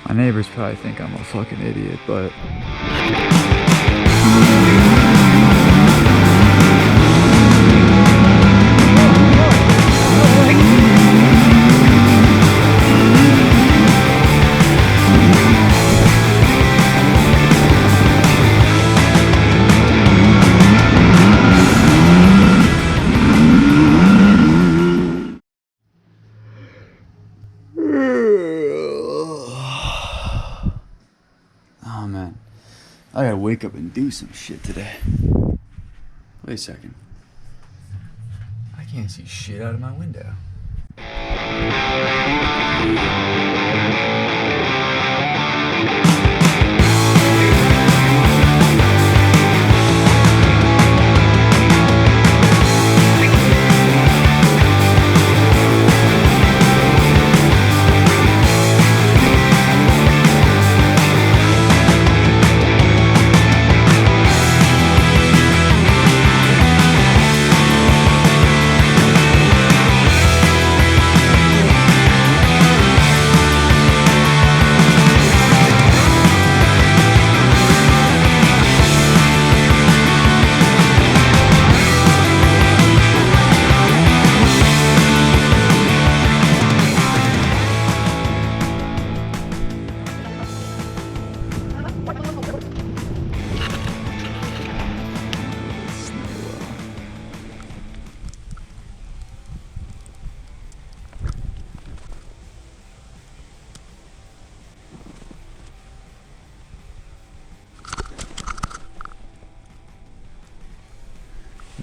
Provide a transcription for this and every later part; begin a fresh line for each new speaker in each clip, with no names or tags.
My neighbors probably think I'm a fucking idiot, but oh man, I gotta wake up and do some shit today. Wait a second. I can't see shit out of my window.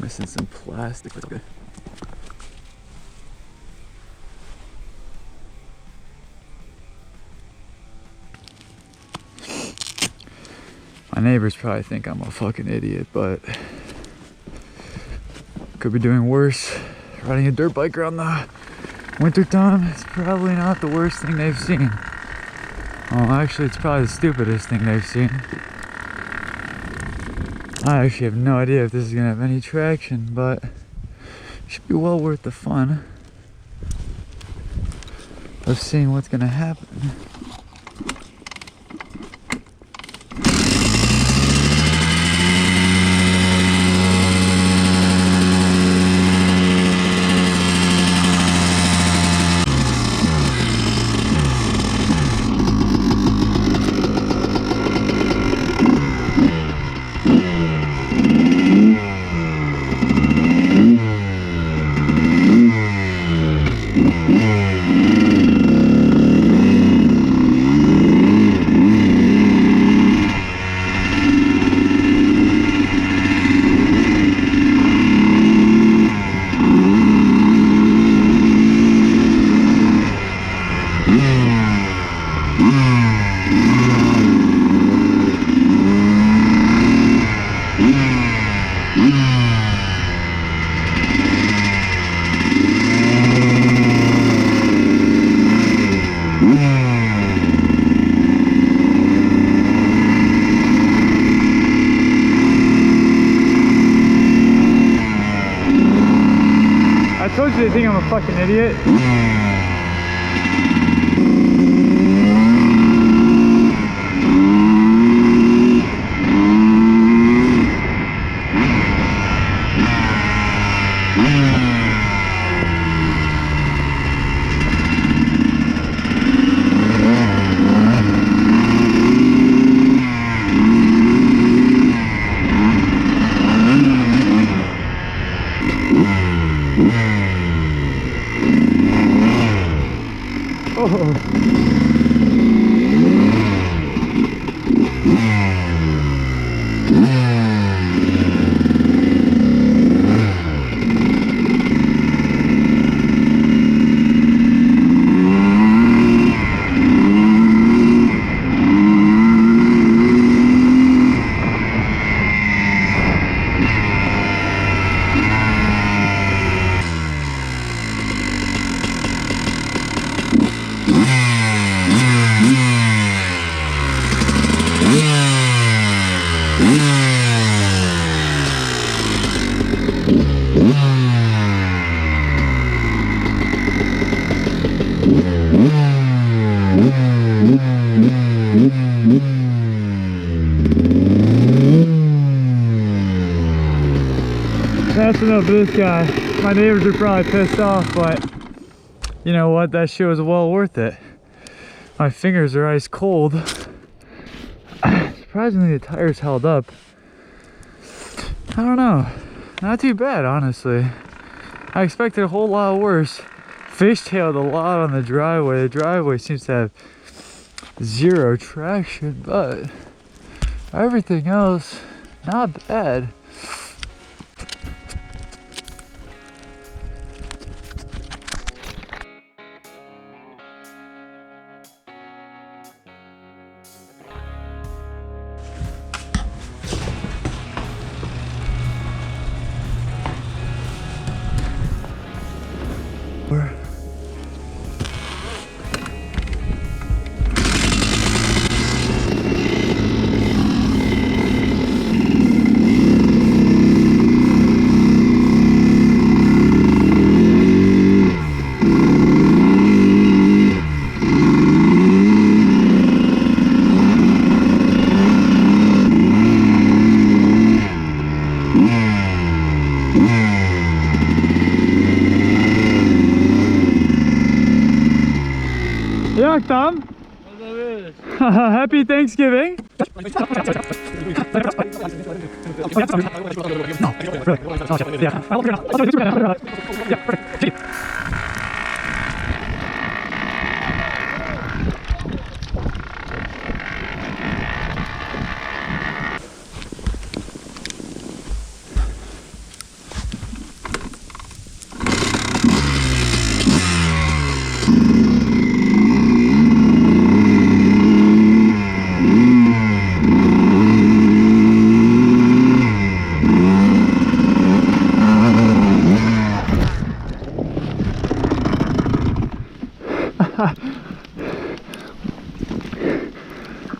Missing some plastic. My neighbors probably think I'm a fucking idiot, but could be doing worse. Riding a dirt bike around the winter time, it's probably not the worst thing they've seen. Oh, actually, it's probably the stupidest thing they've seen. I actually have no idea if this is gonna have any traction, but it should be well worth the fun of seeing what's gonna happen. I told you they think I'm a fucking idiot.
That's enough of this guy. My neighbors are probably pissed off, but you know what? That shit was well worth it. My fingers are ice cold. Surprisingly, the tires held up. I don't know. Not too bad, honestly. I expected a whole lot worse. Fishtailed a lot on the driveway. The driveway seems to have zero traction, but everything else, not bad. Jak tam? Happy Thanksgiving.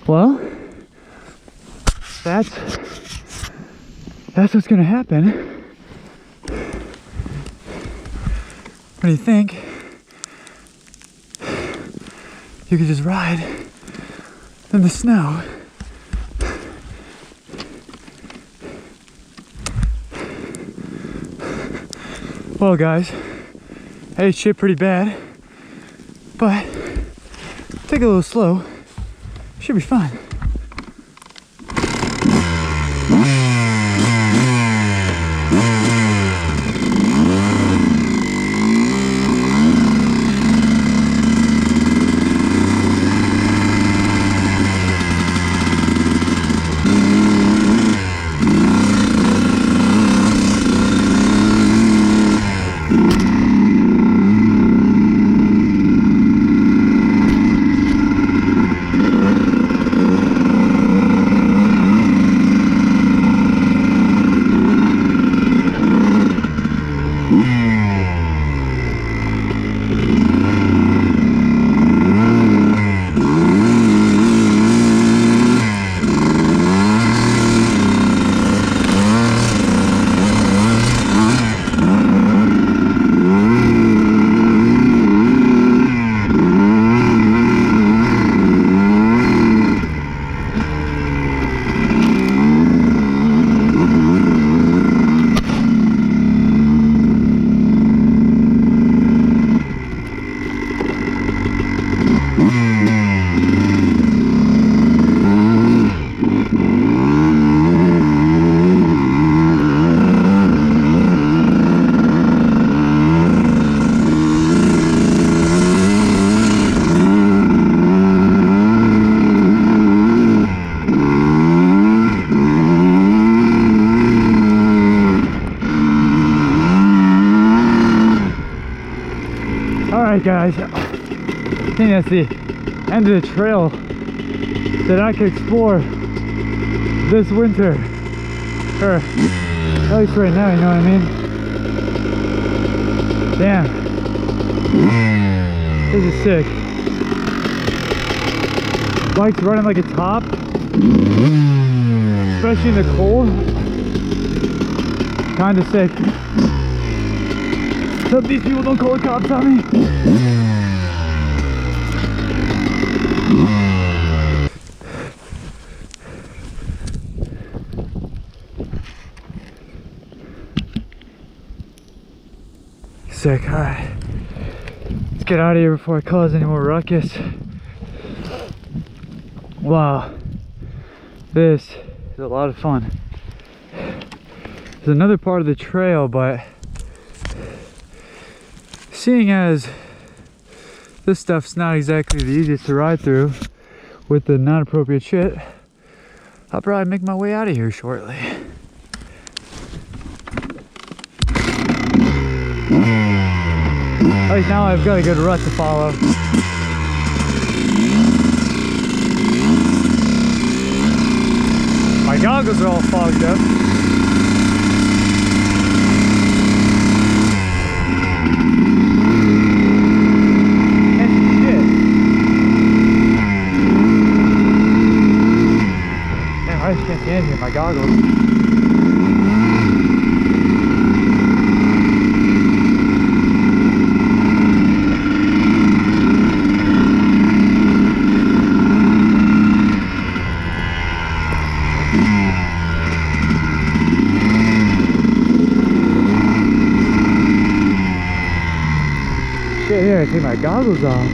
Well, that's what's gonna happen. What do you think? You could just ride in the snow. Well, guys, I ate shit pretty bad, but take it a little slow. Should be fine. Alright guys, I think that's the end of the trail that I could explore this winter. Or at least right now, you know what I mean? Damn. This is sick. Bike's running like a top. Especially in the cold. Kinda sick. Hope these people don't call the cops on me. Sick. All right, let's get out of here before I cause any more ruckus. Wow, this is a lot of fun. There's another part of the trail, but seeing as this stuff's not exactly the easiest to ride through with the non-appropriate shit, I'll probably make my way out of here shortly. At least now I've got a good rut to follow. My goggles are all fogged up. Can't see shit. Damn, I just can't see anything with my goggles. Here, I take my goggles off.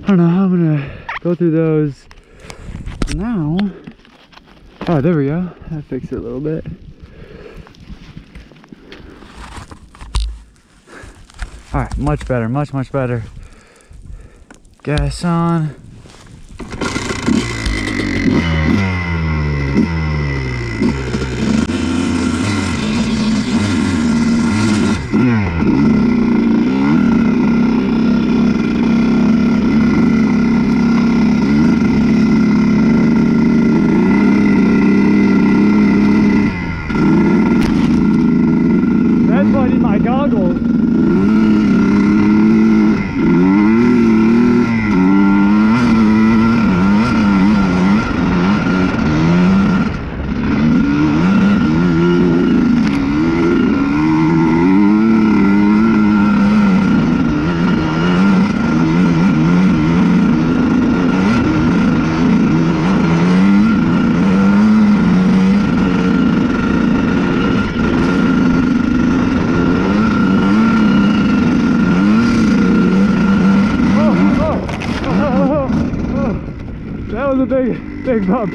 I don't know how I'm gonna go through those now. Oh, there we go. That fixed it a little bit. All right, much better, much better. Gas on. That's why I need my goggles. That was a big bump.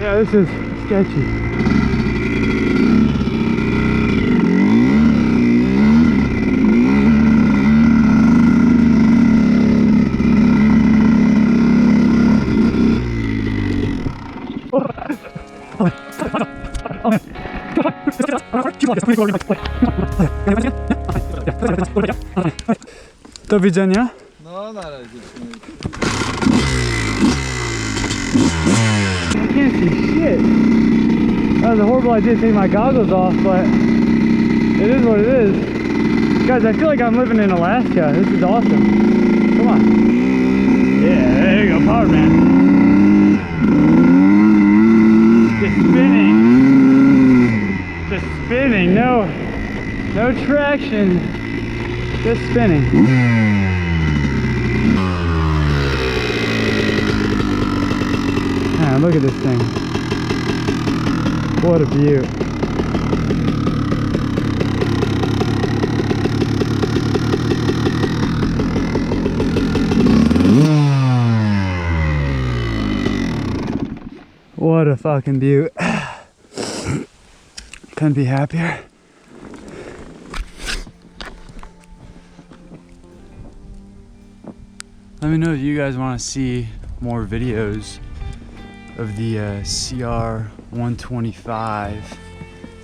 Yeah, this is sketchy. Do widzenia.
No, na razie.
I can't see shit. That was a horrible idea to take my goggles off, but it is what it is. Guys, I feel like I'm living in Alaska. This is awesome. Come on. Yeah, there you go, power man. Just spinning. Just spinning. No traction. Just spinning. Man, look at this thing. What a view. What a fucking view. Couldn't be happier. Let me know if you guys want to see more videos of the CR125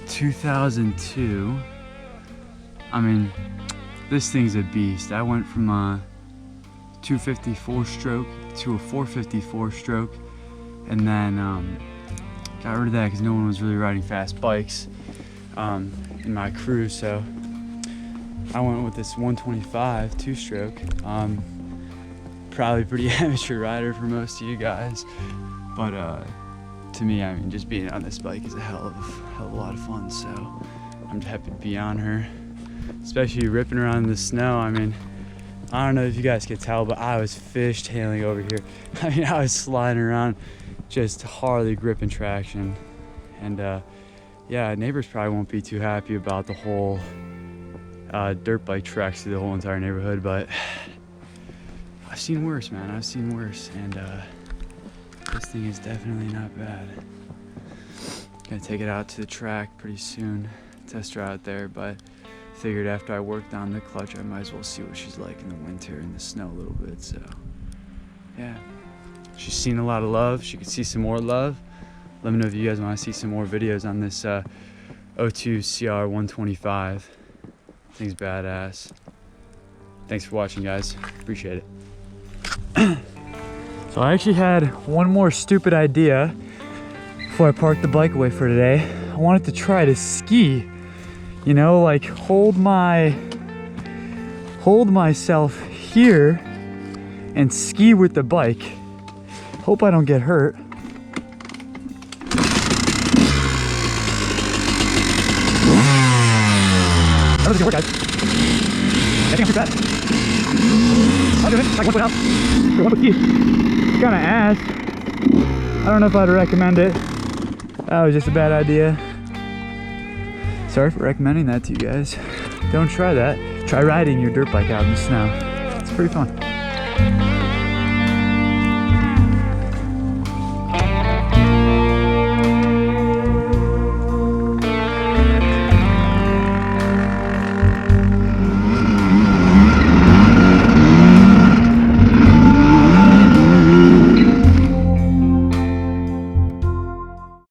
2002. I mean, this thing's a beast. I went from a 254 stroke to a 454 stroke, and then got rid of that because no one was really riding fast bikes in my crew. So
I went with this 125 two-stroke. Probably pretty amateur rider for most of you guys, but to me, I mean, just being on this bike is a hell of a lot of fun. So I'm happy to be on her, especially ripping around in the snow. I mean, I don't know if you guys could tell, but I was fishtailing over here. I mean, I was sliding around, just hardly gripping traction. And yeah, neighbors probably won't be too happy about the whole dirt bike tracks through the whole entire neighborhood, but I've seen worse, man. I've seen worse, and this thing is definitely not bad. Gonna take it out to the track pretty soon, test her out there, but figured after I worked on the clutch, I might as well see what she's like in the winter in the snow a little bit. So yeah, she's seen a lot of love. She could see some more love. Let me know if you guys want to see some more videos on this 02 CR125. Thing's badass. Thanks for watching, guys. Appreciate it.
So I actually had one more stupid idea before I parked the bike away for today. I wanted to try to ski, you know, like hold myself here and ski with the bike. Hope I don't get hurt. I don't think it's gonna work, guys. I think I'm too bad. I'll do it. Like 1 foot out. Go 1 foot ski. It's kinda ass. I don't know if I'd recommend it. That was just a bad idea. Sorry for recommending that to you guys. Don't try that. Try riding your dirt bike out in the snow. It's pretty fun.